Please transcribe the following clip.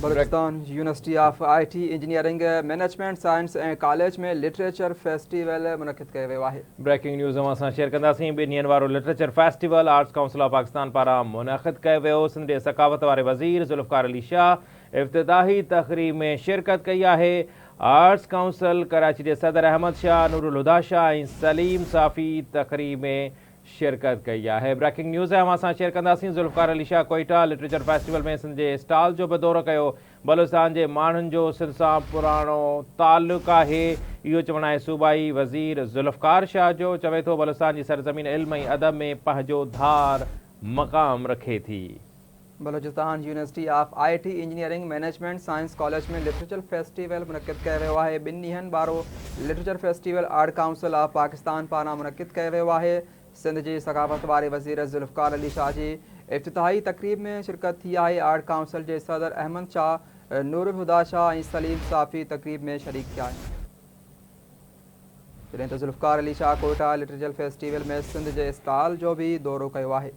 Balochistan university of IT engineering management science ऐं college में literature festival मुनक़िद कयो वियो आहे। ब्रेकिंग न्यूज़ असां शेयर कंदासीं। 2 ॾींहंनि वारो literature festival arts council of Pakistan पारां मुनक़िद कयो वियो। सिंध जे सकावत वारे वज़ीर ज़ुल्फ़कार अली शाह इफ़्तिताही तक़रीब में शिरकत कई आहे। आर्ट्स काउंसिल कराची जे सदर अहमद शाह, नूरुल हुदा शाह ऐं सलीम साफ़ी तक़रीब में शिरकत कई आहे। ब्रेकिंग न्यूज़ है असां शेयर कंदासीं। ज़ुल्फ़कार अली शाह कोयटा लिटरेचर फेस्टिवल में सिंध जे स्टॉल जो बि दौरो कयो। बलूचिस्तान जे माण्हुनि जो सिंध सां पुराणो ताल्लुक़ आहे, इहो चवणु आहे सूबाई वज़ीर ज़ुल्फ़कार शाह जो। चवे थो बलूचिस्तान जी सरज़मीन इल्म ऐं अदब में पंहिंजो धार मक़ाम रखे थी। Balochistan university of IT engineering management science college में लिटरेचर फेस्टिवल मुनक़िद कयो वियो आहे। 2 ॾींहंनि वारो literature festival art council of Pakistan पारां मुनक़िद कयो वियो आहे। सिंध जी सकाफ़त वारे वज़ीर ज़ुल्फ़कार अली शाह जी इफ़्तिताही तक़रीब में शिरकत थी आहे। आर्ट काउंसिल जे सदर अहमद शाह, नूरुल हुदा शाह ऐं सलीम साफ़ी तक़रीब में शरीक थिया आहिनि। जॾहिं त ज़ुल्फ़कार अली शाह कोयटा लिटरेचर फेस्टिवल में सिंध जे स्टॉल जो भी दौरो कयो आहे।